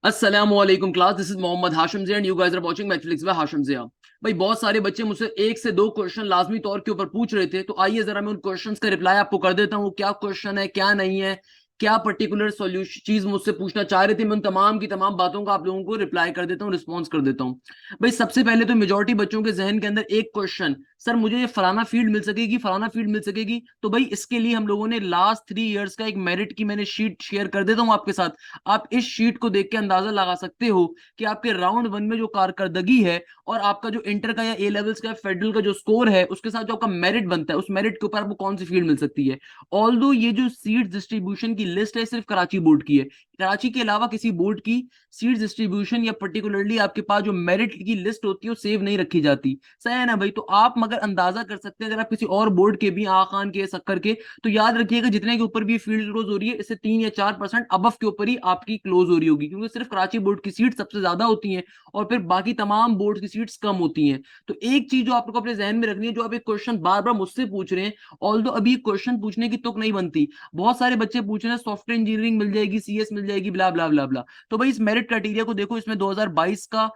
अस्सलामुअलैकुम class, this is Mohammad Hashim Zia and you guys are watching mathematics by Hashim Zia. भाई बहुत सारे बच्चे मुझसे एक से दो क्वेश्चन लाजमी तौर के ऊपर पूछ रहे थे, तो आइए जरा मैं उन क्वेश्चंस का रिप्लाई आपको कर देता हूँ। क्या क्वेश्चन है, क्या नहीं है, क्या पर्टिकुलर सॉल्यूशन चीज मुझसे पूछना चाह रहे थे, मैं उन तमाम की तमाम बातों का आप लोगों को रिप्लाई कर देता हूँ, रिस्पॉन्स कर देता हूँ। भाई सबसे पहले तो मेजोरिटी बच्चों के जहन के अंदर एक क्वेश्चन, सर मुझे ये फलाना फील्ड मिल सकेगी, फलाना फील्ड मिल सकेगी। तो भाई इसके लिए हम लोगों ने लास्ट 3 इयर्स का एक मेरिट की मैंने शीट शेयर कर देता हूँ आपके साथ। आप इस शीट को देख के अंदाजा लगा सकते हो कि आपके राउंड वन में जो कारकर्दगी है और आपका जो इंटर का या ए लेवल्स का फेडरल का जो स्कोर है उसके साथ जो आपका मेरिट बनता है, उस मेरिट के ऊपर आपको कौन सी फील्ड मिल सकती है। ऑल्दो ये जो सीट डिस्ट्रीब्यूशन की लिस्ट है सिर्फ कराची बोर्ड की है, कराची के अलावा किसी बोर्ड की सीट डिस्ट्रीब्यूशन या पर्टिकुलरली आपके पास जो मेरिट की लिस्ट होती है वो सेव नहीं रखी जाती। सही है ना भाई। तो आप मगर अंदाजा कर सकते हैं अगर आप किसी और बोर्ड के भी, आ खान के, शक्कर के, तो याद रखिएगा जितने के ऊपर भी फील्ड क्लोज हो रही है इससे 3 या 4% अबव के ऊपर ही आपकी क्लोज हो रही होगी, क्योंकि सिर्फ कराची बोर्ड की सीट सबसे ज्यादा होती हैं और फिर बाकी तमाम बोर्ड की सीट्स कम होती हैं। तो एक चीज जो आपको अपने जहन में रखनी है, जो आप एक क्वेश्चन बार बार मुझसे पूछ रहे हैं, ऑल्दो अभी क्वेश्चन पूछने की तुक नहीं बनती, बहुत सारे बच्चे पूछ रहे हैं सॉफ्टवेयर इंजीनियरिंग मिल जाएगी, सीएस मिल जाएगी, ब्ला ब्ला ब्ला ब्ला। तो भाई इस मेरिट क्राइटेरिया को देखो, इसमें 2022 का,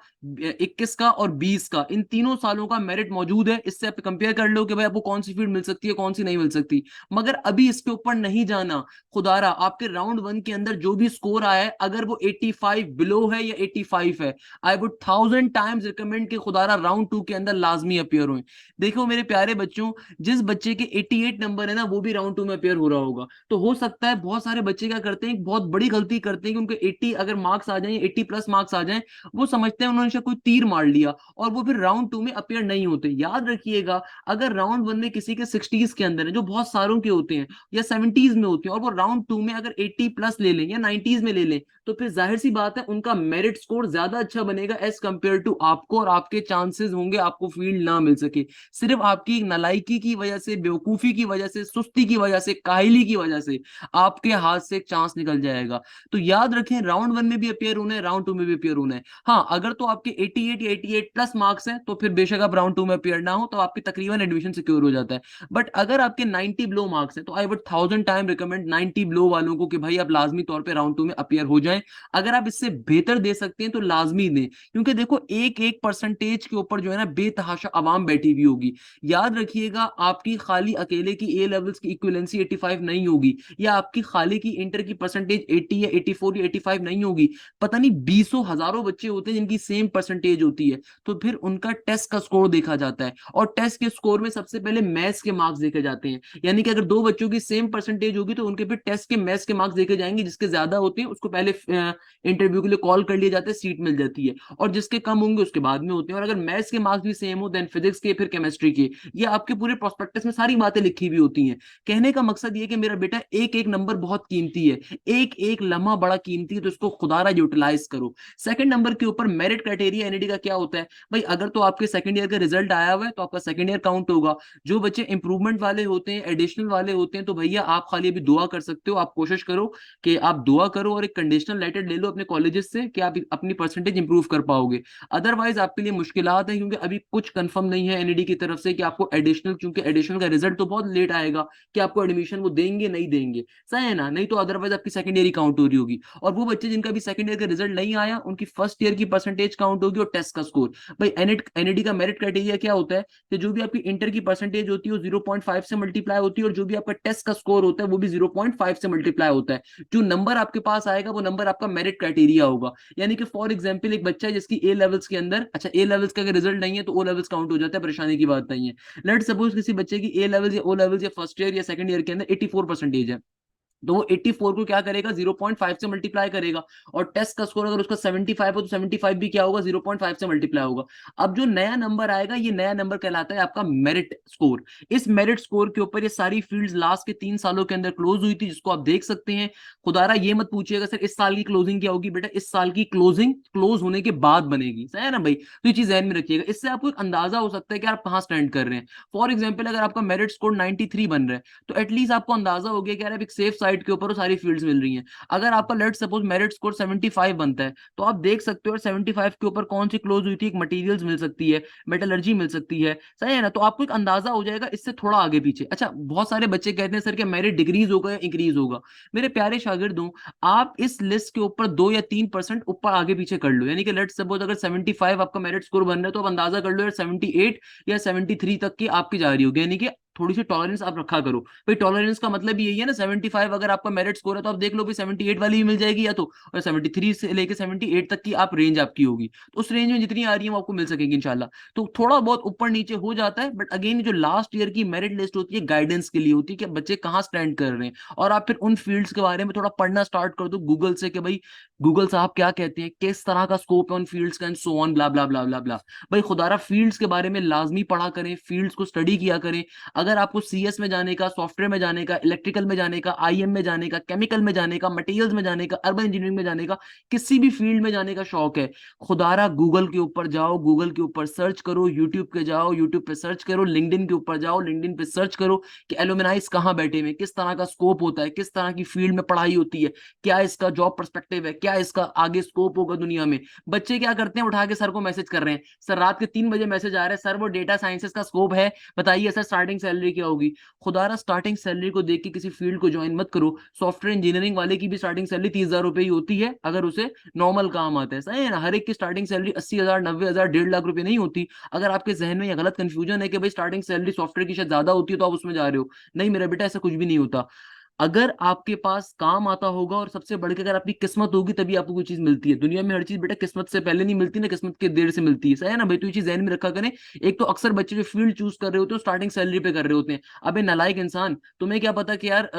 21 का और 20 का, इन तीनों सालों का मेरिट मौजूद है। इससे आप कंपेयर कर लो कि भाई आपको कौन सी फील्ड मिल सकती है, कौन सी नहीं मिल सकती। मगर अभी इसके ऊपर नहीं जाना। खुदारा आपके राउंड वन के अंदर जो भी स्कोर आया है, अगर वो 85 बिलो है या 85 है, आई वुड 1000 टाइम्स रिकमेंड कि खुदारा राउंड टू के अंदर लाजमी अपियर हो। देखो मेरे प्यारे बच्चों, जिस बच्चे के 88 नंबर है ना, वो भी राउंड टू में अपियर हो रहा होगा। तो हो सकता है बहुत सारे बच्चे क्या करते हैं, एक बहुत बड़ी गलती करते हैं कि उनके 80 अगर मार्क्स आ जाएं, 80 प्लस मार्क्स आ जाएं, वो समझते हैं उन्होंने शायद कोई तीर मार लिया और वो फिर राउंड टू में अपियर नहीं होते। याद रखिएगा, अगर राउंड वन में किसी के 60s के अंदर है, जो बहुत सारों के होते हैं, या 70s में होते हैं, और वो राउंड टू में अगर 80 प्लस ले लें या 90s में ले लें, तो फिर जाहिर सी बात है उनका मेरिट स्कोर ज्यादा अच्छा बनेगा एज कंपेयर टू आपको, और आपके चांसेस होंगे आपको फील्ड ना मिल सके। सिर्फ आपकी नालायकी की वजह से, बेवकूफी की वजह से, सुस्ती की वजह से, काहिली की वजह से आपके हाथ से एक चांस निकल जाएगा। तो याद रखें, राउंड वन में भी अपियर होना है, राउंड टू में भी अपियर होना है। हाँ, अगर तो आपके 88 या 88 प्लस मार्क्स हैं, तो फिर बेशक आप राउंड टू में अपियर ना हो, तो आपकी तकरीबन एडमिशन सिक्योर हो जाता है। बट अगर आपके 90 बिलो मार्क्स हैं, तो I would 1000 time recommend 90 below वालों को कि भाई आप लाजमी तौर पे राउंड टू में अपियर हो जाएं। अगर आप इससे बेहतर दे सकते हैं तो लाजमी दें, क्योंकि देखो एक एक परसेंटेज के ऊपर जो है ना बेतहाशा आवाम बैठी हुई होगी। याद रखिएगा, आपकी खाली अकेले की ए लेवल्स की इक्विवेलेंसी 85 नहीं होगी, या आपकी खाली की इंटर की परसेंटेज 80 या 84 या 85 नहीं होगी। पता नहीं बीसों हजारों बच्चे होते हैं जिनकी सेम परसेंटेज होती है। तो फिर उनका टेस्ट का स्कोर देखा जाता है, और टेस्ट के स्कोर में सबसे पहले मैथ्स के मार्क्स देखे जाते हैं। यानी कि अगर दो बच्चों की सेम परसेंटेज होगी तो उनके फिर टेस्ट के मैथ्स के मार्क्स देखे जाएंगे, जिसके ज्यादा होते हैं उसको पहले इंटरव्यू के लिए कॉल कर लिया जाता है, सीट मिल जाती है, और जिसके कम होंगे उसके बाद में होते हैं। और अगर मैथ्स के मार्क्स भी सेम हो, देन फिजिक्स के, फिर केमिस्ट्री के, ये आपके पूरे प्रोस्पेक्टस में सारी बातें लिखी हुई होती हैं। कहने का मकसद ये कि मेरा बेटा, एक एक नंबर बहुत कीमती है, एक एक लम्हा बड़ा कीमती है, तो इसको खुदारा यूटिलाइज करो। सेकंड नंबर के ऊपर मेरिट क्राइटेरिया एनईडी का क्या होता है भाई। अगर तो आपके सेकंड ईयर का रिजल्ट आया हुआ है तो आपका सेकंड ईयर काउंट होगा। जो बच्चे इंप्रूवमेंट वाले होते हैं, एडिशनल वाले होते हैं, तो भैया आप खाली अभी दुआ कर सकते हो। आप कोशिश करो कि आप दुआ करो और एक कंडीशनल लेटर ले लो अपने कॉलेजेस से कि आप अपनी परसेंटेज इंप्रूव कर पाओगे। अदरवाइज आपके लिए मुश्किलात है, क्योंकि अभी कुछ कंफर्म नहीं है एनईडी की तरफ से कि आपको एडिशनल, क्योंकि एडिशनल का रिजल्ट तो बहुत लेट आएगा, कि आपको एडमिशन वो देंगे नहीं देंगे। सही है ना। नहीं तो अदरवाइज आपकी सेकंड ईयर ही काउंट हो रही होगी। और वो बच्चे जिनका भी सेकंड ईयर का रिजल्ट नहीं आया, उनकी फर्स्ट ईयर की परसेंटेज काउंट होगी और टेस्ट का स्कोर। भाई एनईडी का मेरिट क्राइटेरिया क्या होता है कि जो भी आपकी इंटर की परसेंटेज होती है वो 0.5 से मल्टीप्लाई होती है, और जो भी आपका टेस्ट का स्कोर होता है वो भी 0.5 से मल्टीप्लाई होता है। जो नंबर आपके पास आएगा वो नंबर आपका मेरिट क्राइटेरिया होगा। यानी कि फॉर एग्जाम्पल एक बच्चा है जिसकी ए लेवल्स के अंदर, अच्छा ए लेवल्स का अगर रिजल्ट नहीं है तो ओ लेवल्स काउंट हो जाता है, परेशानी की बात नहीं है। लेट सपोज किसी बच्चे की ए लेवल्स या ओ लेवल्स या फर्स्ट ईयर या सेकंड ईयर के अंदर 84 परसेंटेज है, तो वो 84 को क्या करेगा, 0.5 से मल्टीप्लाई करेगा। और टेस्ट का स्कोर अगर उसका 75 हो तो 75 भी क्या होगा, 0.5 से मल्टीप्लाई होगा। अब जो नया नंबर आएगा, ये नया नंबर कहलाता है आपका मेरिट स्कोर। इस मेरिट स्कोर के ऊपर ये सारी फील्ड्स लास्ट के 3 सालों के अंदर क्लोज हुई थी, जिसको आप देख सकते हैं। खुदारा ये मत पूछिएगा सर इस साल की क्लोजिंग क्या होगी, बेटा इस साल की क्लोजिंग क्लोज होने के बाद बनेगी। सही है ना भाई। तो ये चीज ध्यान में रखिएगा, इससे आपको एक अंदाजा हो सकता है कि आप कहाँ स्टैंड कर रहे हैं। फॉर एग्जाम्पल अगर आपका मेरिट स्कोर 93 बन रहा है, तो एटलीस्ट आपको अंदाजा हो गया कि यार आप एक सेफ साइड साइड के ऊपर वो सारी फील्ड्स मिल रही हैं। अगर आपका लेट सपोज मेरिट स्कोर 75 बनता है, तो आप देख सकते हो 75 के ऊपर कौन सी क्लोज हुई थी, एक मटेरियल्स मिल सकती है, मेटलर्जी मिल सकती है, सही है ना। तो आपको एक अंदाजा हो जाएगा इससे थोड़ा आगे पीछे। अच्छा, बहुत सारे बच्चे कहते हैं सर कि मेरिट डिक्रीज होगा या इंक्रीज होगा। मेरे प्यारे शागिर्दों, आप इस लिस्ट के ऊपर 2 या 3% ऊपर आगे पीछे कर लो, यानी कि लेट सपोज अगर 75 आपका मेरिट स्कोर बन रहा है, तो आप अंदाजा कर लो यार 78 या 73 तक की आपकी जा रही होगी, यानी कि थोड़ी सी टॉलरेंस आप रखा करो भाई। टॉलरेंस का मतलब यही है ना, 75 अगर आपका मेरिट स्कोर है तो आप देख लो भाई 78 वाली भी मिल जाएगी या तो, और 73 से लेके 78 तक की आप रेंज आपकी होगी, तो उस रेंज में जितनी आ रही है वो आपको मिल सकेगी इंशाल्लाह। तो थोड़ा बहुत ऊपर नीचे हो जाता है, बट अगेन जो लास्ट ईयर की मेरिट लिस्ट होती है गाइडेंस के लिए होती है कि बच्चे कहाँ स्टैंड कर रहे हैं, और आप फिर उन फील्ड्स के बारे में थोड़ा पढ़ना स्टार्ट कर दो गूगल से कि भाई गूगल साहब क्या कहते हैं, किस तरह का स्कोप है उन फील्ड्स का, एंड सो ऑन ब्ला ब्ला ब्ला ब्ला ब्ला। भाई खुदारा फील्ड्स के बारे में लाजमी पढ़ा करें, फील्ड्स को स्टडी किया करें। अगर आपको सीएस में जाने का, सॉफ्टवेयर में जाने का, इलेक्ट्रिकल में जाने का, आईएम में जाने का, केमिकल में जाने का, मटेरियल्स में जाने का, अर्बन इंजीनियरिंग में जाने का, किसी भी फील्ड में जाने का शौक है, खुदारा गूगल के ऊपर जाओ, गूगल के ऊपर सर्च करो, यूट्यूब पे जाओ, यूट्यूब पे सर्च करो, लिंक्डइन के ऊपर जाओ, लिंक्डइन पे सर्च करो कि एलुमनाइज कहाँ बैठे हुए, किस तरह का स्कोप होता है, किस तरह की फील्ड में पढ़ाई होती है, क्या इसका जॉब पर्सपेक्टिव है, क्या इसका आगे स्कोप होगा दुनिया में। बच्चे क्या करते हैं, उठा के सर को मैसेज कर रहे हैं, सर रात के 3 बजे मैसेज आ रहा है, सर वो डेटा साइंसेस का स्कोप है, बताइए सर स्टार्टिंग सैलरी क्या होगी। खुदारा स्टार्टिंग सैलरी को देख के किसी फील्ड को ज्वाइन मत करो। सॉफ्टवेयर इंजीनियरिंग वाले की भी स्टार्टिंग सैलरी 30,000 रुपए ही होती है, अगर उसे नॉर्मल काम आता है, सही है ना। हर एक की स्टार्टिंग सैलरी 80,000, 90,000, 1.5 लाख रुपए नहीं होती। अगर आपके जहन में यह गलत कंफ्यूजन है कि भाई स्टार्टिंग सैलरी सॉफ्टवेयर की शायद ज्यादा होती है तो आप उसमें जा रहे हो, नहीं मेरा बेटा ऐसा कुछ भी नहीं होता। अगर आपके पास काम आता होगा और सबसे बढ़ के अगर आपकी किस्मत होगी तभी आपको कोई चीज मिलती है। दुनिया में हर चीज बेटा किस्मत से पहले नहीं मिलती ना, किस्मत के देर से मिलती है, सही है ना भाई। तो ये चीज ध्यान में रखा करें। एक तो अक्सर बच्चे जो फील्ड चूज कर रहे होते हैं स्टार्टिंग सैलरी पे कर रहे होते हैं। अबे नालायक इंसान, तुम्हें क्या पता कि यार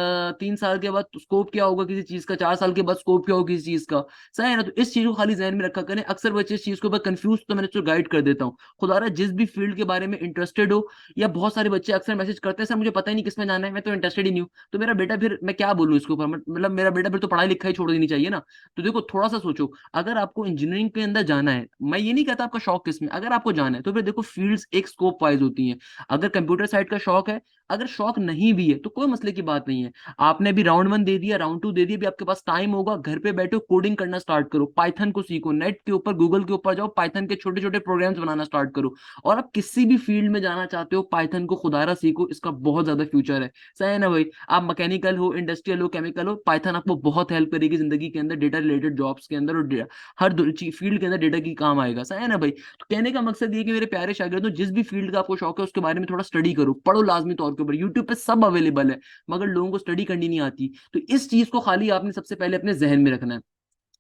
3 साल के बाद स्कोप क्या होगा किसी चीज का, 4 साल के बाद स्कोप क्या होगा किसी चीज का, सही है ना। तो इस चीज को खाली ध्यान में रखा करें। अक्सर बच्चे इस चीज के ऊपर कंफ्यूज, तो मैंने उसको गाइड कर देता हूँ। खुदारा जिस भी फील्ड के बारे में इंटरेस्टेड हो, या बहुत सारे बच्चे अक्सर मैसेज करते हैं सर मुझे पता ही नहीं किसमें जाना है, मैं तो इंटरेस्टेड ही नहीं हूँ। तो मेरा बेटा फिर मैं क्या बोलूँ इसके ऊपर, मतलब मेरा बेटा फिर तो पढ़ाई लिखाई छोड़ देनी चाहिए ना। तो देखो थोड़ा सा सोचो, अगर आपको इंजीनियरिंग के अंदर जाना है, मैं ये नहीं कहता आपका शौक किसमें, अगर आपको जाना है तो फिर देखो फील्ड्स एक स्कोप वाइज होती हैं। अगर कंप्यूटर साइड का शौक है, अगर शौक नहीं भी है तो कोई मसले की बात नहीं है। आपने भी राउंड 1 दे दिया, राउंड 2 दे दिया, भी आपके पास टाइम होगा, घर पे बैठो कोडिंग करना स्टार्ट करो, पाइथन को सीखो, नेट के ऊपर गूगल के ऊपर जाओ, पाइथन के छोटे छोटे प्रोग्राम्स बनाना स्टार्ट करो। और आप किसी भी फील्ड में जाना चाहते हो, पाइथन को खुदारा सीखो, इसका बहुत ज्यादा फ्यूचर है, सही है ना भाई। आप मैकेनिकल हो, इंडस्ट्रियल हो, केमिकल हो, पाइथन आपको बहुत हेल्प करेगी जिंदगी के अंदर, डेटा रिलेटेड जॉब्स के अंदर, और हर फील्ड के अंदर डेटा की काम आएगा, सही है ना भाई। तो कहने का मकसद ये कि मेरे प्यारे शागिर्दों, जिस भी फील्ड का आपको शौक है उसके बारे में थोड़ा स्टडी करो, पढ़ो लाजमी तौर के ऊपर, यूट्यूब पे सब अवेलेबल है, मगर लोगों को स्टडी करनी नहीं आती। तो इस चीज को खाली आपने सबसे पहले अपने जहन में रखना है।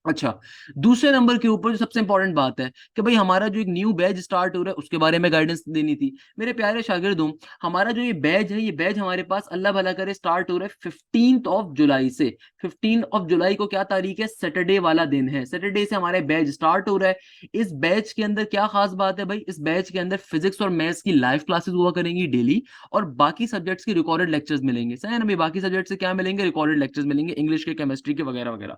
अच्छा, दूसरे नंबर के ऊपर जो सबसे इंपॉर्टेंट बात है कि भाई हमारा जो एक न्यू बैच स्टार्ट हो रहा है उसके बारे में गाइडेंस देनी थी। मेरे प्यारे शागिर्दों, हमारा जो ये बैच है, ये बैच हमारे पास अल्लाह भला करे स्टार्ट हो रहा है 15 जुलाई से। 15 जुलाई को क्या तारीख है, सैटरडे वाला दिन है, सैटरडे से हमारे बैच स्टार्ट हो रहा है। इस बैच के अंदर क्या खास बात है भाई, इस बैच के अंदर फिजिक्स और मैथ्स की लाइव क्लासेस हुआ करेंगी डेली, और बाकी सब्जेक्ट्स की रिकॉर्डेड लेक्चर्स मिलेंगे, सही है ना भाई। बाकी सब्जेक्ट से क्या मिलेंगे, रिकॉर्डेड लेक्चर्स मिलेंगे, इंग्लिश के, केमिस्ट्री के, वगैरह वगैरह।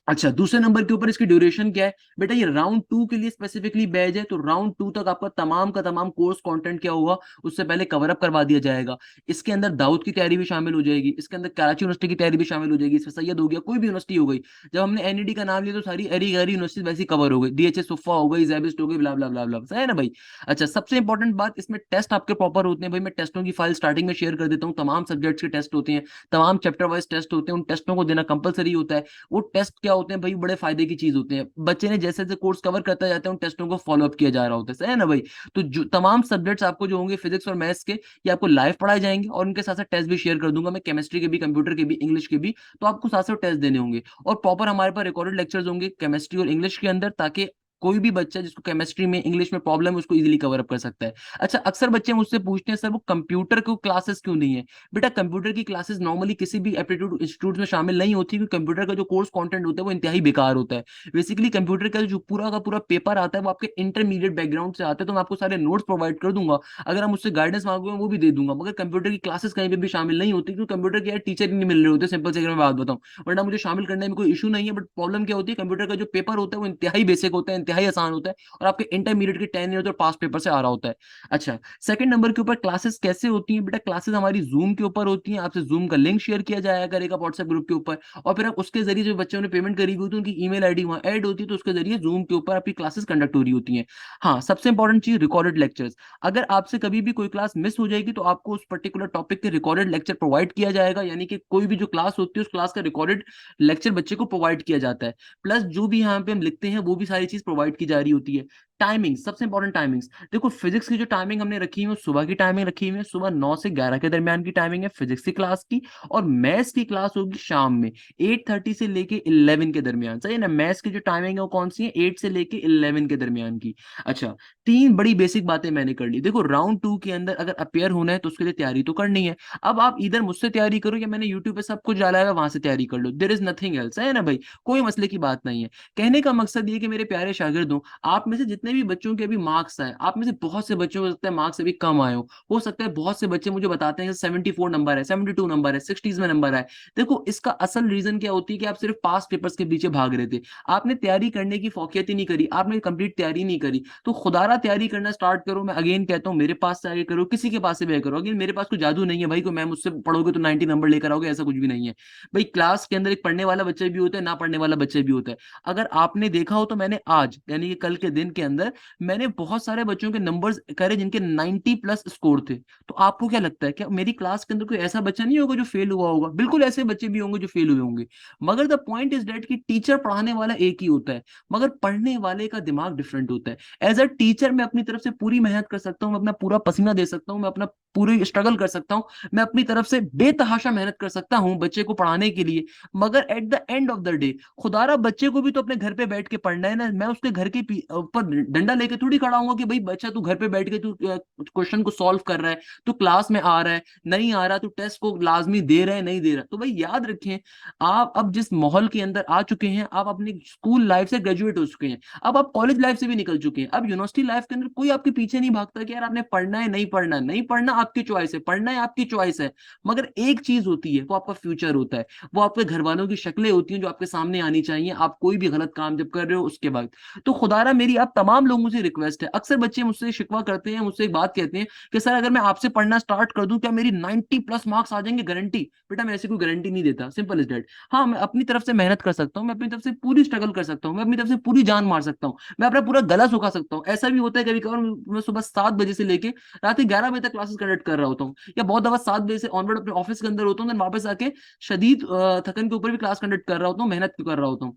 अच्छा, दूसरे नंबर के ऊपर इसकी ड्यूरेशन क्या है बेटा, ये राउंड 2 के लिए स्पेसिफिकली बैच है, तो राउंड 2 तक आपका तमाम का तमाम कोर्स कंटेंट क्या होगा उससे पहले कवर अप करवा दिया जाएगा। इसके अंदर दाऊद की तैयारी भी शामिल हो जाएगी, इसके अंदर कराची यूनिवर्सिटी की तैयारी भी शामिल हो जाएगी, इसमें सैयद हो गया, कोई भी यूनिवर्सिटी हो गई। जब हमने एनईडी का नाम लिया तो सारी एरी गैरी यूनिवर्सिटी वैसी कवर हो गई, डीएचएस सुफा हो गई, जैबिस्ट हो गई, ब्ला ब्ला ब्ला ब्ला, सही है ना भाई। अच्छा, सबसे इंपॉर्टेंट बात, इसमें टेस्ट आपके प्रॉपर होते हैं भाई। मैं टेस्टों की फाइल स्टार्टिंग में शेयर कर देता हूँ, तमाम सब्जेक्ट्स के टेस्ट होते हैं, तमाम चैप्टर वाइज टेस्ट होते हैं, उन टेस्टों को देना कंपलसरी होता है। वो टेस्ट क्या होते हैं भाई, बड़े फायदे की चीज होते हैं। बच्चे ने जैसे जैसे कोर्स कवर करता जाता है उन टेस्टों को फॉलो अप किया जा रहा होता है, सही है ना भाई। तो जो तमाम सब्जेक्ट्स आपको जो होंगे फिजिक्स और मैथ्स के, ये आपको लाइव पढ़ाए जाएंगे, और उनके साथ साथ टेस्ट भी शेयर कर दूंगा मैं, केमिस्ट्री के भी, कंप्यूटर के भी, इंग्लिश के भी। तो आपको साथ साथ टेस्ट देने होंगे, और प्रॉपर हमारे पास रिकॉर्डेड लेक्चर्स होंगे केमिस्ट्री और इंग्लिश के अंदर, ताकि कोई भी बच्चा जिसको केमिस्ट्री में, इंग्लिश में प्रॉब्लम है उसको इजीली कवर अप कर सकता है। अच्छा, अक्सर बच्चे मुझसे पूछते हैं सर वो कंप्यूटर को क्लासेस क्यों नहीं है। बेटा कंप्यूटर की क्लासेस नॉर्मली किसी भी एप्टीट्यूड इंस्टीट्यूट में शामिल नहीं होती, क्योंकि कंप्यूटर का जो कोर्स कंटेंट होता है वो इंतहाई बेकार होता है। बेसिकली कंप्यूटर का जो पूरा का पूरा पेपर आता है वो आपके इंटरमीडिएट बैकग्राउंड से आता है, तो मैं आपको सारे नोट्स प्रोवाइड कर दूंगा, अगर आप मुझसे गाइडेंस मांगोगे वो भी दे दूंगा, मगर कंप्यूटर की क्लासेस कहीं पे भी शामिल नहीं होती, क्योंकि कंप्यूटर के यार टीचर ही नहीं मिल रहे होते, सिंपल से मैं बात बताऊं। वरना मुझे शामिल करने में कोई इशू नहीं है, बट प्रॉब्लम क्या होती है, कंप्यूटर का जो पेपर होता है वो इंतहाई बेसिक होता है, इंतहाई आसान होता है और आपके इंटरमीडिएट के 10 ईयर और पास पेपर से आ रहा होता है। अच्छा, सेकंड नंबर के ऊपर क्लासेस कैसे होती हैं बेटा? क्लासेस हमारी जूम के ऊपर होती हैं, आपसे जूम का लिंक शेयर किया जाया करेगा व्हाट्सएप ग्रुप के ऊपर, और फिर आप उसके जरिए जो बच्चों ने पेमेंट करी हुई होती है उनकी ईमेल आईडी वहां ऐड होती है, तो उसके जरिए जूम के ऊपर आपकी क्लासेस कंडक्ट हो रही होती हैं। हाँ, सबसे इंपॉर्टेंट चीज रिकॉर्डेड लेक्चर्स। अगर आपसे कभी भी कोई क्लास मिस हो जाएगी तो आपको उस पर्टिकुलर टॉपिक के रिकॉर्डेड लेक्चर प्रोवाइड किया जाएगा, यानी कि कोई भी जो क्लास होती है उस क्लास का रिकॉर्डेड लेक्चर बच्चे को प्रोवाइड किया जाता है। प्लस जो भी यहाँ पे हम लिखते हैं वो भी सारी चीज प्रोवाइड की जा रही होती है। टाइमिंग, सबसे इंपॉर्टेंट टाइमिंग्स। देखो फिजिक्स की जो टाइमिंग हमने रखी हुई है सुबह की टाइमिंग रखी हुई है, सुबह 9 से 11 के दरमियान की टाइमिंग है फिजिक्स की क्लास की। और मैथ्स की क्लास होगी शाम में 8:30 से लेके 11 के दरमियान। सही है ना? मैथ्स की जो टाइमिंग है वो कौन सी है? 8 से लेके 11 के दरमियान की। अच्छा, तीन बड़ी बेसिक बातें मैंने कर ली। देखो राउंड 2 के अंदर अगर अपेयर होना है तो उसके लिए तैयारी तो करनी है। अब आप इधर मुझसे तैयारी करो या मैंने यूट्यूब पे सब कुछ डाला है वहां से तैयारी कर लो, देयर इज नथिंग एल्स, है ना भाई? कोई मसले की बात नहीं है। कहने का मकसद ये कि मेरे प्यारे शागिर्दों, आप में से जितने भी बच्चों के अभी मार्क्स आए, आप में से बहुत से बच्चों को सकता है मार्क्स अभी कम आए हो सकता है बहुत से बच्चे मुझे बताते हैं 74 नंबर है, 72 नंबर है, 60s में नंबर है। देखो इसका असल रीजन क्या होती है कि आप सिर्फ पास पेपर्स के पीछे भाग रहे थे, आपने तैयारी करने की फोकियत ही नहीं करी, आपने कंप्लीट तैयारी नहीं करी। तो खुदारा तैयारी करना स्टार्ट करो। मैं अगेन कहता हूँ मेरे पास से आगे करो, किसी के पास से भी करो। अगेन मेरे पास कोई जादू नहीं है भाई, कोई मैं मुझसे पढ़ोगे तो 90 नंबर लेकर आओगे, ऐसा कुछ भी नहीं है भाई। क्लास के अंदर एक पढ़ने वाला बच्चा भी होता है, ना पढ़ने वाला बच्चा भी होता है। अगर आपने देखा हो तो मैंने आज यानी कि कल के दिन के अंदर मैंने बहुत सारे बच्चों के नंबर्स करे जिनके 90 प्लस स्कोर थे। तो आपको क्या लगता है क्या मेरी क्लास के अंदर कोई ऐसा बच्चा नहीं होगा जो फेल हुआ होगा? बिल्कुल ऐसे बच्चे भी होंगे जो फेल हुए होंगे। मगर द पॉइंट इज डेट कि टीचर पढ़ाने वाला एक ही होता है, मगर पढ़ने वाले का दिमाग डिफरेंट होता है। एज अ टीचर मैं अपनी तरफ से पूरी मेहनत कर सकता हूँ, मैं अपना पूरा पसीना दे सकता हूँ, मैं अपना पूरी स्ट्रगल कर सकता हूँ, मैं अपनी तरफ से बेतहाशा मेहनत कर सकता हूँ बच्चे को पढ़ाने के लिए। मगर at the end of the day खुदारा बच्चे को भी तो अपने घर पे बैठ के पढ़ना है ना। मैं उसके घर के ऊपर डंडा लेके थोड़ी खड़ा हूँ कि भाई बच्चा तू घर पे बैठ के तू क्वेश्चन को सॉल्व कर रहा है, तू क्लास में आ रहा है नहीं आ रहा, तू टेस्ट को लाजमी दे रहा है नहीं दे रहा। तो भाई याद रखें, आप अब जिस माहौल के अंदर आ चुके हैं, आप अपनी स्कूल लाइफ से ग्रेजुएट हो चुके हैं, अब आप कॉलेज लाइफ से भी निकल चुके हैं, अब यूनिवर्सिटी लाइफ के अंदर कोई आपके पीछे नहीं भागता कि यार आपने पढ़ना है नहीं पढ़ना, नहीं पढ़ना आपकी चॉइस है, पढ़ना है आपकी चॉइस है। मगर एक चीज होती है वो आपका फ्यूचर होता है, वो आपके घर वालों की शक्लें होती हैं जो आपके सामने आनी चाहिए आप कोई भी गलत काम जब कर रहे हो उसके बाद। तो खुदारा मेरी आप तमाम लोगों से रिक्वेस्ट है, अक्सर बच्चे मुझसे शिकवा करते हैं, मुझसे एक बात कहते हैं कि सर अगर मैं आपसे पढ़ना स्टार्ट कर दूं क्या मेरी 90 प्लस मार्क्स आ जाएंगे गारंटी? बेटा मैं ऐसी कोई गारंटी नहीं देता, सिंपल इज डेट। हाँ, मैं अपनी तरफ से मेहनत कर सकता हूँ, मैं अपनी तरफ से पूरी स्ट्रगल कर सकता हूँ, मैं अपनी तरफ से पूरी जान मार सकता हूँ, मैं अपना पूरा गला सुखा सकता हूँ। ऐसा भी होता है कभी कभार मैं सुबह 7 बजे से लेके रात के 11 बजे तक क्लासेस कंडक्ट कर रहा होता हूँ, या बहुत दफा 7 बजे से ऑनवर्ड अपने ऑफिस के अंदर होता हूँ, वापस आके शदीद थकन के ऊपर भी क्लास कंडक्ट कर रहा होता हूँ, मेहनत भी कर रहा होता हूँ।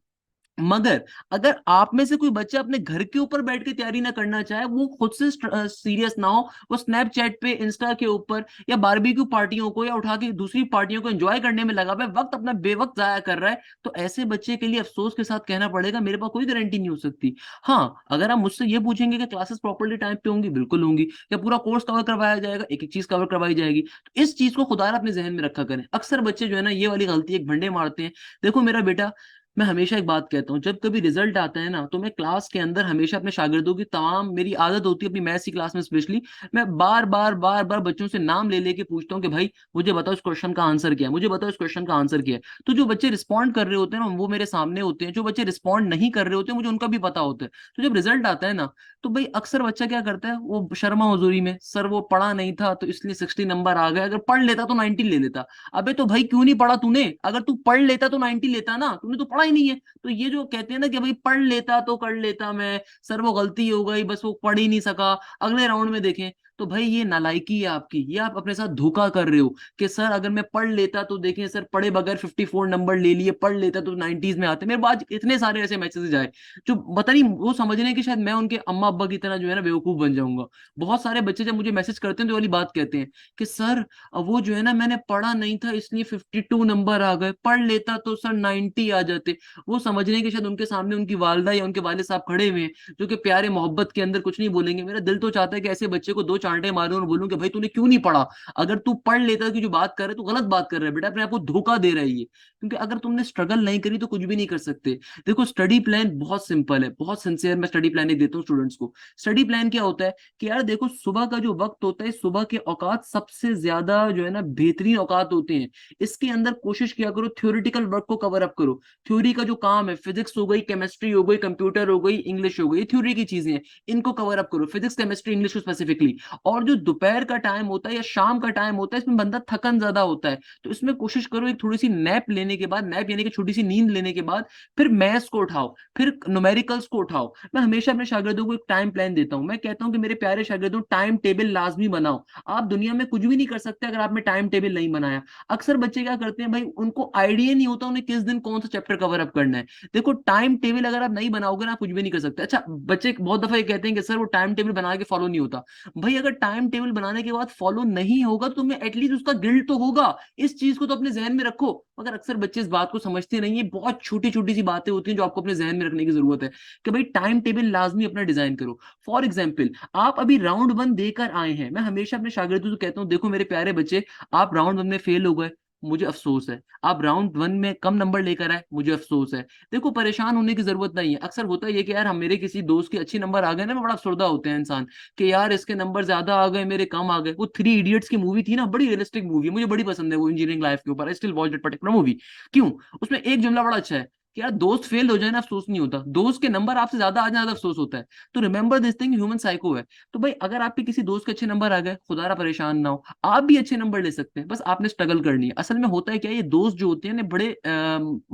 मगर अगर आप में से कोई बच्चा अपने घर के ऊपर बैठ के तैयारी ना करना चाहे, वो खुद से सीरियस ना हो, वो स्नैपचैट पे इंस्टा के ऊपर या बारबेक्यू पार्टियों को या उठा के दूसरी पार्टियों को एंजॉय करने में लगा हुआ है, वक्त अपना बेवक्त जाया कर रहा है, तो ऐसे बच्चे के लिए अफसोस के साथ कहना पड़ेगा मेरे पास कोई गारंटी नहीं हो सकती। हाँ, अगर आप मुझसे ये पूछेंगे कि क्लासेस प्रॉपरली टाइम पे होंगी, बिल्कुल होंगी, या पूरा कोर्स कवर करवाया जाएगा, एक एक चीज कवर करवाई जाएगी, तो इस चीज को खुदारा अपने जहन में रखा करें। अक्सर बच्चे जो है ना ये वाली गलती एक भंडे मारते हैं। देखो मेरा बेटा, मैं हमेशा एक बात कहता हूँ, जब कभी रिजल्ट आता है ना तो मैं क्लास के अंदर हमेशा अपने शागिर्दों की तमाम, मेरी आदत होती है अपनी मैथ्स की क्लास में स्पेशली, मैं बार बार बार बार बच्चों से नाम ले लेके पूछता हूँ कि भाई मुझे बताओ इस क्वेश्चन का आंसर क्या है, मुझे बताओ इस क्वेश्चन का आंसर क्या है। तो जो बच्चे रिस्पॉन्ड कर रहे होते हैं ना वो मेरे सामने होते हैं, जो बच्चे रिस्पॉन्ड नहीं कर रहे होते हैं मुझे उनका भी पता होता है। तो जब रिजल्ट आता है ना तो भाई अक्सर बच्चा क्या करता है, वो शर्मा हुजूरी में, सर वो पढ़ा नहीं था तो इसलिए 60 नंबर आ गए, अगर पढ़ लेता तो 90 ले लेता। अबे तो भाई क्यों नहीं पढ़ा तूने? अगर तू पढ़ लेता तो 90 लेता ना, तूने तो पढ़ा ही नहीं है। तो ये जो कहते हैं ना कि भाई पढ़ लेता तो कर लेता मैं, सर वो गलती हो गई बस वो पढ़ ही नहीं सका, अगले राउंड में देखें, तो भाई ये नालायकी है आपकी, ये आप अपने साथ धोखा कर रहे हो कि सर अगर मैं पढ़ लेता तो देखें सर पढ़े बगैर 54 नंबर ले लिए, पढ़ लेता तो 90s में आते। मेरे पास इतने सारे ऐसे मैसेजेस आए जो पता नहीं वो समझ रहे हैं कि शायद मैं उनके अम्मा अब्बा की तरह जो है ना बेवकूफ बन जाऊंगा। बहुत सारे बच्चे जब मुझे मैसेज करते हैं तो वाली बात कहते हैं कि सर वो जो है ना मैंने पढ़ा नहीं था इसलिए 52 नंबर आ गए, पढ़ लेता तो सर 90 आ जाते। वो समझ रहे हैं कि शायद उनके सामने उनकी वालदा या उनके वाले साहब खड़े हुए हैं जो कि प्यारे मोहब्बत के अंदर कुछ नहीं बोलेंगे। मेरा दिल तो चाहता है कि ऐसे बच्चे को दो चांटे मारूं और बोलूं कि भाई तूने क्यों नहीं पढ़ा। अगर तू पढ़ लेता कि जो बात कर रहे तू गलत बात कर रहा है बेटा, अपने आप को धोखा दे रहा है ये। क्योंकि अगर तुमने स्ट्रगल नहीं करी तो कुछ भी नहीं कर सकते। देखो स्टडी प्लान बहुत सिंपल है, बहुत सिंसियर मैं स्टडी प्लान देता हूँ स्टूडेंट्स को। स्टडी प्लान क्या होता है कि यार देखो सुबह का जो वक्त होता है, सुबह के औकात सबसे ज्यादा जो है ना बेहतरीन औकात होते हैं। इसके अंदर कोशिश किया करो थ्योरेटिकल वर्क को कवर अप करो। थ्योरी का जो काम है, फिजिक्स हो गई, केमिस्ट्री हो गई, कंप्यूटर हो गई, इंग्लिश हो गई, थ्योरी की चीजें हैं, इनको कवर अप करो, फिजिक्स केमिस्ट्री इंग्लिश को स्पेसिफिकली। और जो दोपहर का टाइम होता है या शाम का टाइम होता है, इसमें बंदा थकन ज्यादा होता है, तो इसमें कोशिश करो एक थोड़ी सी नैप लेने के बाद, नैप यानी कि छोटी सी नींद लेने के बाद फिर मैथ्स को उठाओ, फिर न्यूमेरिकल्स को उठाओ। मैं हमेशा अपने शागिर्दों को एक टाइम प्लान देता हूं। मैं कहता हूं कि मेरे प्यारे शागिर्दों टाइम टेबल लाजमी बनाओ। आप दुनिया में कुछ भी नहीं कर सकते अगर आपने टाइम टेबल नहीं बनाया। अक्सर बच्चे क्या करते हैं भाई, उनको आइडिया नहीं होता उन्हें किस दिन कौन सा चैप्टर कवर अप करना है। देखो टाइम टेबल अगर आप नहीं बनाओगे ना, आप कुछ भी नहीं कर सकते। अच्छा बच्चे बहुत दफा ये कहते हैं कि सर वो टाइम टेबल बना के फॉलो नहीं होता। भाई अगर टाइम टेबल बनाने के बाद फॉलो नहीं होगा तो तुम्हें एटलीस्ट उसका गिल्ट तो होगा। इस चीज को तो अपने जहन में रखो। मगर अक्सर बच्चे इस बात को समझते नहीं है। बहुत छोटी छोटी सी बातें होती हैं जो आपको अपने जहन में रखने की जरूरत है कि भाई टाइम टेबल लाजमी अपना डिजाइन करो। फॉर एग्जाम्पल आप अभी राउंड वन देकर आए हैं, मैं हमेशा अपने शागिर्दों से कहता हूं देखो मेरे प्यारे बच्चे, आप राउंड वन में फेल हो गए, मुझे अफसोस है। आप राउंड वन में कम नंबर लेकर आए, मुझे अफसोस है। देखो परेशान होने की जरूरत नहीं है। अक्सर होता है ये कि यार हम मेरे किसी दोस्त के अच्छे नंबर आ गए ना, मैं बड़ा अफसरदा होते हैं इंसान कि यार इसके नंबर ज्यादा आ गए मेरे कम आ गए। वो थ्री इडियट्स की मूवी थी ना, बड़ी रियलिस्टिक मूवी है, मुझे बड़ी पसंद है वो, इंजीनियरिंग लाइफ के ऊपर। I still watch that particular movie. क्यों? उसमें एक जुमला बड़ा अच्छा है कि यार दोस्त फेल हो जाए ना अफसोस नहीं होता, दोस्त के नंबर आपसे ज्यादा आ जाए ज्यादा अफसोस होता है। तो remember this thing, human psycho है। तो भाई अगर आपके किसी दोस्त के अच्छे नंबर आ गए, खुदारा परेशान ना हो, आप भी अच्छे नंबर ले सकते हैं, बस आपने स्ट्रगल करनी है। असल में होता है क्या, ये दोस्त जो होते हैं ना बड़े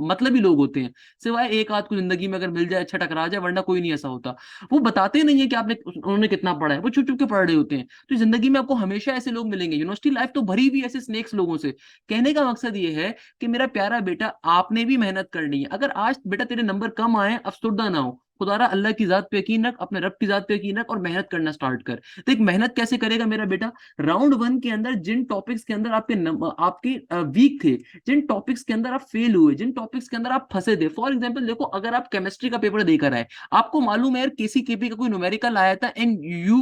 मतलबी लोग होते हैं। सिवाय एक आध को जिंदगी में अगर मिल जाए अच्छा टकरा जाए, वरना कोई नहीं ऐसा होता। वो बताते नहीं है कि आपने उन्होंने कितना पढ़ा है, वो चुप चुप के पढ़ रहे होते हैं। तो जिंदगी में आपको हमेशा ऐसे लोग मिलेंगे। यूनिवर्सिटी लाइफ तो भरी हुई ऐसे स्नेक्स लोगों से। कहने का मकसद ये है कि मेरा प्यारा बेटा आपने भी मेहनत करनी है। अगर आज बेटा तेरे नंबर कम आए, अफसुर्दा ना हो, खुदारा अल्लाह की जात पे यकीन रख, अपने रब की जात पे यकीन रख और मेहनत करना स्टार्ट कर। देख मेहनत कैसे करेगा मेरा बेटा, राउंड वन के अंदर जिन टॉपिक्स के अंदर आपके वीक थे, जिन टॉपिक्स के अंदर आप फेल हुए, जिन टॉपिक्स के अंदर आप फंसे थे। फॉर एग्जाम्पल देखो अगर आप केमिस्ट्री का पेपर देकर आए, आपको मालूम है यार केसी केपी का कोई न्यूमेरिकल आया था and you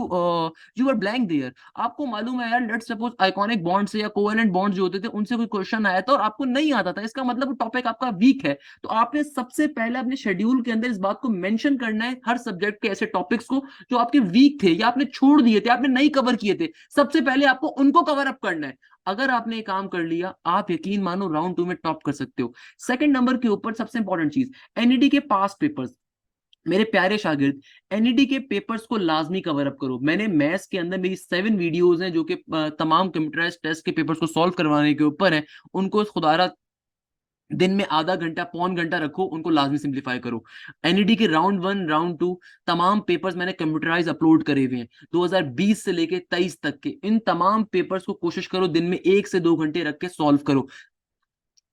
are blank there. आपको मालूम है यार लेट्स सपोज आइकॉनिक बॉन्ड से या कोवेलेंट बॉन्ड जो होते थे उनसे कोई क्वेश्चन आया था और आपको नहीं आता था, इसका मतलब वो टॉपिक आपका वीक है। तो आपने सबसे पहले अपने शेड्यूल के अंदर इस बात को मेंशन करना है, हर सब्जेक्ट के ऐसे टॉपिक्स को जो आपके वीक थे या आपने छोड़ दिए थे, आपने नहीं कवर किए थे, सबसे पहले आपको उनको कवर अप करना है। अगर आपने ये काम कर लिया, आप यकीन मानो राउंड टू में टॉप कर सकते हो। सेकंड नंबर के ऊपर सबसे इंपॉर्टेंट चीज, एनईडी के पास पेपर्स। मेरे प्यारे शागिर्द, एनईडी के पेपर्स को लाजमी कवर अप करो। मैंने मैथ्स के अंदर मेरी 7 वीडियोस हैं जो कि तमाम कंप्यूटराइज्ड टेस्ट के पेपर्स को सॉल्व करवाने के ऊपर है। उनको खुदारा दिन में आधा घंटा पौन घंटा रखो, उनको लाजमी सिंप्लीफाई करो। एनईडी के राउंड वन राउंड टू तमाम पेपर्स मैंने कंप्यूटराइज अपलोड करे हुए हैं 2020 से लेके 23 तक के। इन तमाम पेपर्स को कोशिश करो दिन में 1 से 2 घंटे रख के सॉल्व करो।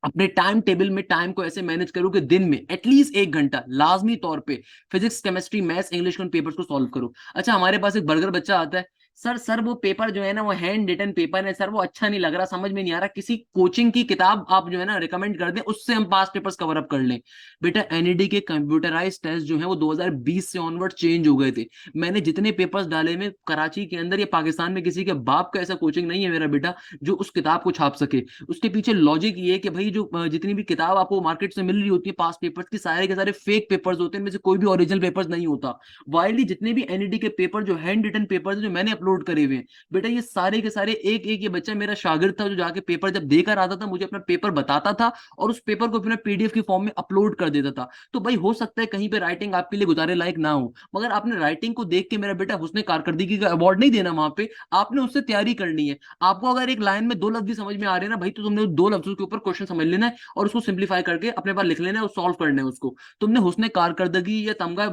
अपने टाइम टेबल में टाइम को ऐसे मैनेज करो कि दिन में एटलीस्ट 1 घंटा लाजमी तौर पे फिजिक्स केमिस्ट्री मैथ्स इंग्लिश के उन पेपर्स को सॉल्व करो। अच्छा हमारे पास एक बर्गर बच्चा आता है, सर वो पेपर जो है ना वो हैंड रिटन पेपर है सर, वो अच्छा नहीं लग रहा, समझ में नहीं आ रहा, किसी कोचिंग की किताब आप जो है ना रिकमेंड कर दें, उससे हम पास पेपर्स कवर अप कर लें। बेटा एनईडी के कंप्यूटराइज टेस्ट जो है वो 2020 से ऑनवर्ड चेंज हो गए थे। मैंने जितने पेपर्स डाले में कराची के अंदर या पाकिस्तान में किसी के बाप का ऐसा कोचिंग नहीं है मेरा बेटा जो उस किताब को छाप सके। उसके पीछे लॉजिक ये है कि भाई जो जितनी भी किताब आपको मार्केट से मिल रही होती है पास पेपर्स की, सारे के सारे फेक पेपर्स होते हैं, इनमें से कोई भी ओरिजिनल पेपर्स नहीं होता। वाइडली जितने भी एनईडी के पेपर जो हैंड रिटन पेपर्स जो मैंने अपलोड करे हुए हैं बेटा, ये सारे के सारे एक एक ये बच्चा मेरा शागिर्द था जो जाके पेपर जब देकर आता था मुझे अपना पेपर बताता था और उस पेपर को अपना पीडीएफ की फॉर्म में अपलोड कर देता था। तो भाई हो सकता है कहीं पे राइटिंग आपके लिए गुजारे लायक ना हो, मगर आपने राइटिंग को देख के मेरा बेटा हुस्ने कारकर्दगी का अवार्ड नहीं देना वहां पे, आपने उससे तैयारी करनी है। आपको अगर एक लाइन में 2 लफ्ज भी समझ में आ रहे हैं ना भाई, तो तुमने 2 लफ्जों के ऊपर क्वेश्चन समझ लेना है और उसको सिंप्लीफाई करके अपने पास लिख लेना है और सॉल्व करना है उसको। तुमने हुस्ने कारकर्दगी या तमगा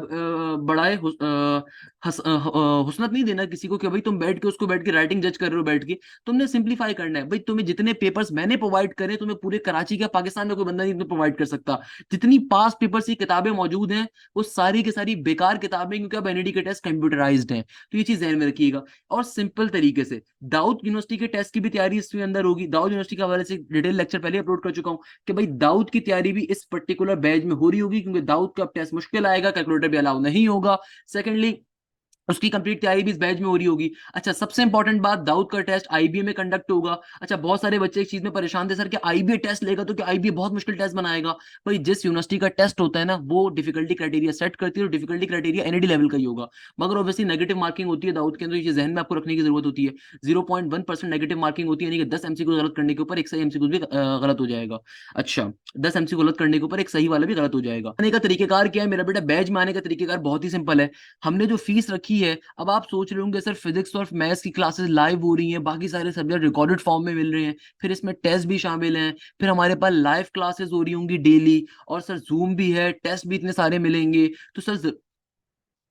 बढ़ाए हुस्नत नहीं देना किसी को कि भाई तुम बैठ के उसको बैठ के राइटिंग जज कर रहे हो बैठ के। तुमने सिंप्लीफाई करना है। भाई तुम्हें जितने पेपर्स मैंने प्रोवाइड करे तुम्हें पूरे कराची का पाकिस्तान में कोई बंदा नहीं प्रोवाइड कर सकता। जितनी पास पेपर्स की किताबें मौजूद हैं वो सारी की सारी बेकार किताबें, क्योंकि अब एनईडी के टेस्ट कंप्यूटराइज्ड हैं। तो ये चीज ध्यान में रखिएगा। और सिंपल तरीके से दाऊद यूनिवर्सिटी के टेस्ट की भी तैयारी इसके अंदर होगी। दाऊद यूनिवर्सिटी के हवाले से डिटेल लेक्चर पहले अपलोड कर चुका हूं कि भाई दाऊद की तैयारी भी इस पर्टिकुलर बैच में हो रही होगी, क्योंकि दाऊद का टेस्ट मुश्किल आएगा, कैलकुलेटर भी अलाउ नहीं होगा। सेकेंडली उसकी कंप्लीट तैयारी भी इस बैच में हो रही होगी। अच्छा, सबसे इंपॉर्टेंट बात, दाऊद का टेस्ट आईबीए में कंडक्ट होगा। अच्छा, बहुत सारे बच्चे एक चीज में परेशान थे, सर कि आईबीए टेस्ट लेगा तो क्या आईबीए बहुत मुश्किल टेस्ट बनाएगा? भाई, जिस यूनिवर्सिटी का टेस्ट होता है ना, वो डिफिकल्टी क्राइटेरिया सेट करती है, और डिफिकल्टी क्राइटेरिया एनईडी लेवल का ही होगा। मगर ऑब्वियसली नेगेटिव मार्किंग होती है दाऊद के अंदर, ये जहन में आपको रखने की जरूरत होती है। 0.1% नेगेटिव मार्किंग होती है, यानी कि 10 एमसीक्यू गलत करने के ऊपर एक सही एमसीक्यू भी गलत हो जाएगा। अच्छा, 10 एमसीक्यू गलत करने के ऊपर एक सही वाला भी गलत हो जाएगा। आने का तरीकेकार क्या है मेरा बेटा? बैच में आने का तरीकेकार बहुत ही सिंपल है। हमने जो फीस रखी है, अब आप सोच रहे होंगे सर फिजिक्स और मैथ्स की क्लासेस लाइव हो रही हैं, बाकी सारे सब्जेक्ट रिकॉर्डेड फॉर्म में मिल रहे हैं, फिर इसमें टेस्ट भी शामिल हैं, फिर हमारे पास लाइव क्लासेस हो रही होंगी डेली, और सर जूम भी है, टेस्ट भी इतने सारे मिलेंगे, तो सर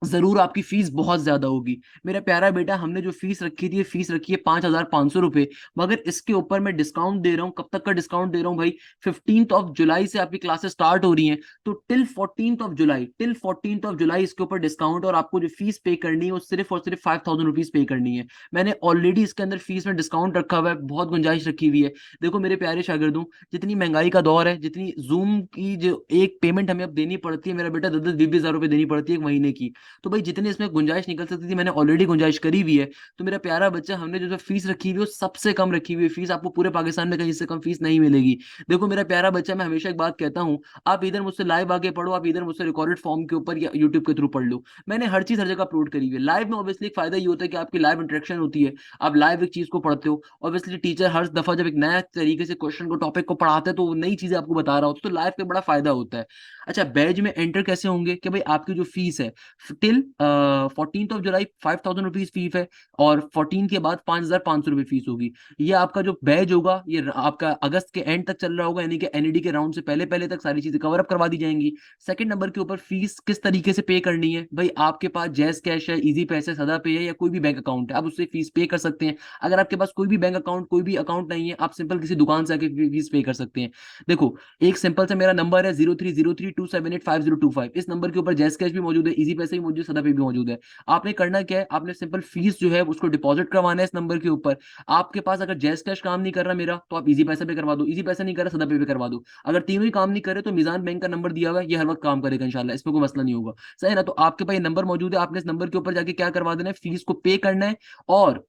जरूर आपकी फीस बहुत ज्यादा होगी। मेरा प्यारा बेटा, हमने जो फीस रखी थी, फीस रखी है 5,500 रुपए, मगर इसके ऊपर मैं डिस्काउंट दे रहा हूँ। कब तक का डिस्काउंट दे रहा हूँ भाई? 15 जुलाई से आपकी क्लासेस स्टार्ट हो रही हैं, तो टिल 14 जुलाई इसके ऊपर डिस्काउंट, और आपको जो फीस पे करनी है वो सिर्फ और सिर्फ 5,000 रुपीज पे करनी है। मैंने ऑलरेडी इसके अंदर फीस में डिस्काउंट रखा हुआ है, बहुत गुंजाइश रखी हुई है। देखो मेरे प्यारे शागिर्दों, जितनी महंगाई का दौर है, जितनी जूम की जो एक पेमेंट हमें अब देनी पड़ती है मेरा बेटा, 10-10 20-20 हजार रुपए देनी पड़ती है एक महीने की। तो भाई, जितने इसमें गुंजाइश निकल सकती थी मैंने ऑलरेडी गुंजाइश करी हुई है। तो मेरा प्यारा बच्चा, हमने जो फीस रखी हुई है वो सबसे कम रखी हुई है। फीस आपको पूरे पाकिस्तान में कहीं से कम फीस नहीं मिलेगी। देखो मेरा प्यारा बच्चा, मैं हमेशा एक बात कहता हूँ, आप इधर मुझसे लाइव आके पढ़ो, आप इधर मुझसे रिकॉर्डेड फॉर्म के ऊपर या यूट्यूब के थ्रू पढ़ लो। मैंने हर चीज हर जगह अपलोड करी हुई है। लाइव में ऑब्वियसली एक फायदा ये होता है कि आपकी लाइव इंटरेक्शन होती है, आप लाइव एक चीज को पढ़ते हो। ऑब्वियसली टीचर हर दफा जब एक नया तरीके से क्वेश्चन को टॉपिक को पढ़ाते हैं तो वो नई चीजें आपको बता रहा होता है, तो लाइव का बड़ा फायदा होता है। अच्छा, बैच में एंटर कैसे होंगे? कि भाई, आपकी जो फीस है टिल 14 जुलाई 5,000 रुपीज फीस है, और 14 के बाद 5,500 रुपये फीस होगी। ये आपका जो बैच होगा ये आपका अगस्त के एंड तक चल रहा होगा, यानी कि एनईडी के राउंड से पहले पहले तक सारी चीजें कवर अप करवा दी जाएंगी। सेकंड नंबर के ऊपर, फीस किस तरीके से पे करनी है? भाई, आपके पास जैस कैश है, इजी पैसे, सदा पे है, या कोई भी बैंक अकाउंट है, आप उससे फीस पे कर सकते हैं। अगर आपके पास कोई भी बैंक अकाउंट, कोई भी अकाउंट नहीं है, आप सिंपल किसी दुकान से आके फीस पे कर सकते हैं। देखो, एक सिंपल सा मेरा नंबर है 0303278505, इस नंबर के ऊपर जैस कैश भी मौजूद है, इजी पैसे भी मौजूद है, सदा पे भी मौजूद है। आपने करना क्या है? आपने सिंपल फीस जो है उसको डिपॉजिट करवाना है इस नंबर के ऊपर। आपके पास अगर जैस कैश काम नहीं कर रहा मेरा, तो आप इजी पैसा पे करवा दो, इजी पैसा नहीं कर रहा, सदा पे भी करवा दो। अगर तीनों ही काम नहीं करे तो मिजान बैंक का नंबर दिया हुआ है, ये हर वक्त काम करेगा इंशाल्लाह, इसमें कोई मसला नहीं होगा। सही है ना? तो आपके पास ये नंबर मौजूद है, आपने इस नंबर के ऊपर जाके क्या करवा देना है? फीस को पे करना है। और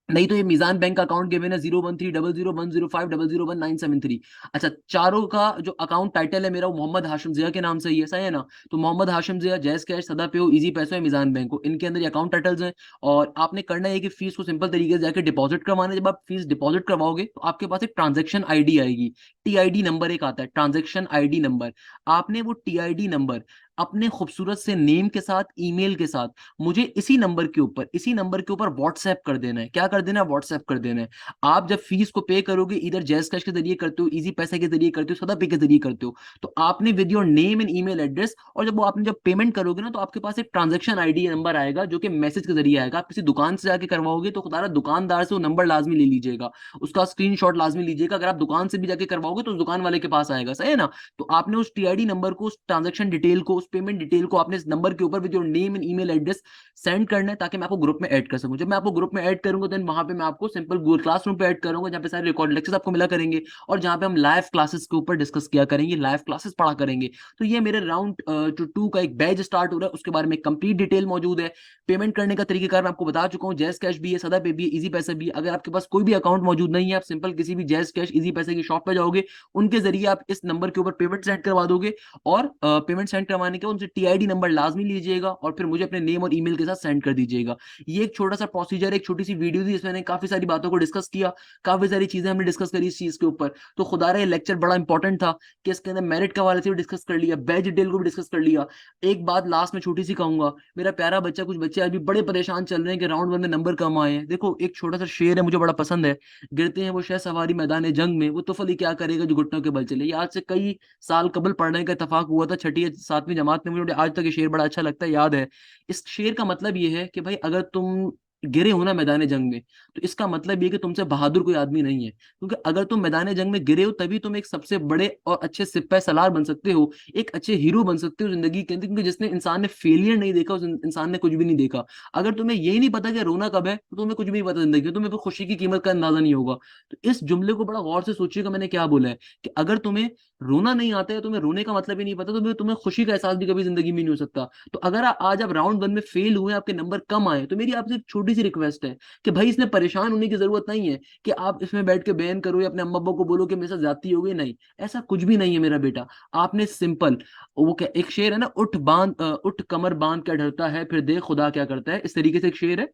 नहीं तो ये मिजान बैंक का अकाउंट गिवन है 013001005001973। अच्छा, चारों का जो अकाउंट टाइटल है मेरा वो मोहम्मद हाशिम जिया के नाम से ही है। सही है ना? तो मोहम्मद हाशिम जिया, जैस कैश, सदा पे हो, इजी पैसो है, मिजान बैंक हो, इनके अंदर ये अकाउंट टाइटल्स हैं। और आपने करना है कि फीस को सिंपल तरीके से जाके डिपॉजिट करवाना है। जब आप फीस डिपॉजिट करवाओगे तो आपके पास एक ट्रांजेक्शन आईडी आएगी, टीआईडी नंबर एक आता है, ट्रांजेक्शन आईडी नंबर। आपने वो टीआईडी नंबर अपने खूबसूरत से नेम के साथ, ईमेल के साथ, मुझे इसी नंबर के ऊपर व्हाट्सएप कर देना है। क्या कर देना है? व्हाट्सएप कर देना है। आप जब फीस को पे करोगे, इधर जैस कैश के जरिए करते हो, इजी पैसे के जरिए करते हो, सदा पे के जरिए करते हो, तो आपने with your name and email address, और जब पेमेंट करोगे ना, तो आपके पास एक ट्रांजेक्शन आईडी नंबर आएगा जो कि मैसेज के जरिए आएगा। आप किसी दुकान से जाके करवाओगे तो खुदारा दुकानदार से वो नंबर लाजमी ले लीजिएगा, उसका स्क्रीनशॉट लाजमी लीजिएगा। अगर आप दुकान से भी जाके करवाओगे तो उस दुकान वाले के पास आएगा। सही है ना? तो आपने उस टीआईडी नंबर को, उस ट्रांजेक्शन डिटेल को, उस पेमेंट डिटेल को आपने इस नंबर के ऊपर with your name and email address send करना है, ताकि मैं आपको ग्रुप में ऐड कर सकूं। जब मैं आपको ग्रुप में ऐड करूंगा, देन वहां पे मैं आपको सिंपल गूगल क्लासरूम पे ऐड करूंगा, जहाँ पे सारे रिकॉर्ड लेक्चर्स आपको मिला करेंगे, और जहाँ पे हम लाइव क्लासेस के ऊपर डिस्कस किया करेंगे, लाइव क्लासेस पढ़ा करेंगे। तो ये मेरे राउंड 2 का एक बैच स्टार्ट हो रहा है, उसके बारे में कंप्लीट डिटेल मौजूद है। पेमेंट करने का तरीकेकार मैं आपको बता चुका हूँ, जैस कैश भी है, सदा पे भी है, इजी पैसा भी है। अगर आपके पास कोई भी अकाउंट मौजूद नहीं है, आप सिंपल किसी भी जैस कैश, इजी पैसे की शॉप पे जाओगे, उनके जरिए आप इस नंबर के ऊपर पेमेंट सेंड करवा दोगे, और पेमेंट सेंड करवाने के उनसे टीआईडी नंबर लाजमी लीजिएगा, और फिर मुझे अपने नेम और ईमेल के साथ सेंड कर दीजिएगा। ये एक छोटा सा प्रोसीजर, एक छोटी सी वीडियो थी, इसमें मैंने काफी सारी बातों को डिस्कस किया, काफी सारी चीजें हमने डिस्कस करी इस चीज के ऊपर। तो खुदारा ये लेक्चर बड़ा इंपॉर्टेंट था कि इसके अंदर मेरिट के हवाले से भी डिस्कस कर लिया, बैच डिटेल को भी डिस्कस कर लिया। एक बात लास्ट में छोटी सी कहूंगा, मेरा प्यारा बच्चा, कुछ बच्चे अभी बड़े परेशान चल रहे हैं कि राउंड 1 में नंबर कम आए हैं। देखो, एक छोटा सा शेर है, मुझे बड़ा पसंद है, गिरते हैं वो शह सवारी मैदान जंग में, वो तुफल ही क्या करेगा जो घुटनों के बल चले। ये आज से कई साल कबल पढ़ने का इतफाक हुआ था, छठी या सातवीं जमात में। मुझे आज तक ये शेर बड़ा अच्छा लगता है, याद है। इस शेर का मतलब ये है कि भाई, अगर तुम गिरे हो ना मैदान जंग में, तो इसका मतलब ये कि तुमसे बहादुर कोई आदमी नहीं है, क्योंकि अगर तुम मैदान जंग में गिरे हो तभी तुम एक सबसे बड़े और अच्छे सिपाही सालार बन सकते हो, एक अच्छे हीरो बन सकते हो जिंदगी के अंदर, क्योंकि जिसने इंसान ने फेलियर नहीं देखा, उस इंसान ने कुछ भी नहीं देखा। अगर तुम्हें यही नहीं पता कि रोना कब है, तो तुम्हें कुछ भी नहीं पता जिंदगी में, तुम्हें फिर खुशी की कीमत का अंदाजा नहीं होगा। तो इस जुमले को बड़ा गौर से सोचिएगा, मैंने क्या बोला है कि अगर तुम्हें रोना नहीं आता है, तुम्हें रोने का मतलब ही नहीं पता, तुम्हें तुम्हें खुशी का एहसास भी कभी जिंदगी में नहीं हो सकता। तो अगर आज आप राउंड वन में फेल हुए, आपके नंबर कम आए, तो मेरी आपसे एक छोटी सी रिक्वेस्ट है कि भाई इसमें परेशान होने की जरूरत नहीं है कि आप इसमें बैठ के बयान करो या अपने अम्मा अब्बा को बोलो कि मेरे साथ ज्यादती हो गई। नहीं, ऐसा कुछ भी नहीं है मेरा बेटा। आपने सिंपल, वो क्या एक शेर है ना, उठ कमर बांध के डरता है फिर देख खुदा क्या करता है, इस तरीके से एक शेर है।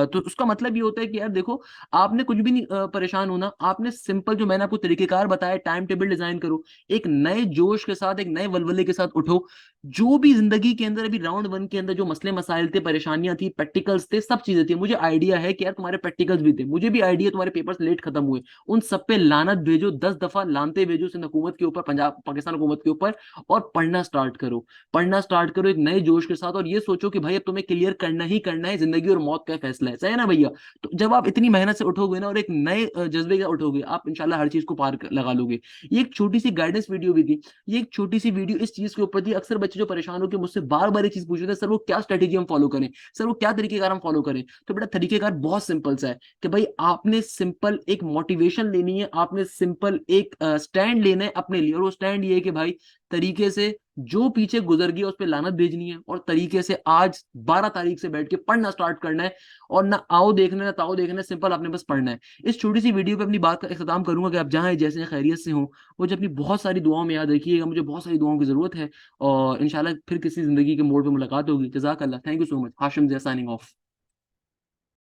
तो उसका मतलब ये होता है कि यार देखो, आपने कुछ भी नहीं परेशान होना। आपने सिंपल जो मैंने आपको तरीकेकार बताया, टाइम टेबल डिजाइन करो, एक नए जोश के साथ, एक नए वलवले के साथ उठो। जो भी जिंदगी के अंदर अभी राउंड वन के अंदर जो मसले मसाइल थे, परेशानियां थी, प्रैक्टिकल्स थे, सब चीजें थी, मुझे आइडिया है कि यार तुम्हारे प्रैक्टिकल्स भी थे, मुझे भी आइडिया तुम्हारे पेपर्स लेट खत्म हुए, उन सब पे लानत भेजो, 10 दफा लानते भेजो सिंध हुकूमत के ऊपर, पंजाब पाकिस्तान हुकूमत के ऊपर, और पढ़ना स्टार्ट करो। पढ़ना स्टार्ट करो एक नए जोश के साथ, और ये सोचो कि भाई अब तुम्हें क्लियर करना ही करना है, जिंदगी और मौत का फैसला है, सही है ना भैया? तो जब आप इतनी मेहनत से उठोगे ना और एक नए जज्बे के साथ उठोगे, आप इंशाल्लाह हर चीज को पार लगा लोगे। ये एक छोटी सी गाइडेंस वीडियो भी थी, ये एक छोटी सी वीडियो इस चीज के ऊपर थी। अक्सर बच्चे जो परेशान होकर मुझसे बार बार एक चीज पूछ रहे थे, सर वो क्या स्ट्रेटेजी हम फॉलो करें, सर वो क्या तरीकेकार हम फॉलो करें। तो बेटा तरीकेकार बहुत सिंपल सा है कि भाई आपने सिंपल एक मोटिवेशन लेनी है, आपने सिंपल एक स्टैंड लेना है अपने लिए, और वो स्टैंड ये है कि भाई तरीके से जो पीछे गुजर गया उस पर लानत भेजनी है, और तरीके से आज 12 तारीख से बैठ के पढ़ना स्टार्ट करना है, और ना आओ देखना ना ताओ देखना है, सिंपल आपने बस पढ़ना है। इस छोटी सी वीडियो पे अपनी बात का इख्तिताम करूंगा कि आप जहां जैसे खैरियत से हो, मुझे अपनी बहुत सारी दुआओं में याद रखिएगा, मुझे बहुत सारी दुआओं की जरूरत है, और इंशाल्लाह फिर किसी जिंदगी के मोड़ पे मुलाकात होगी। जज़ाक अल्लाह, thank you so much. Hashim Zia signing of.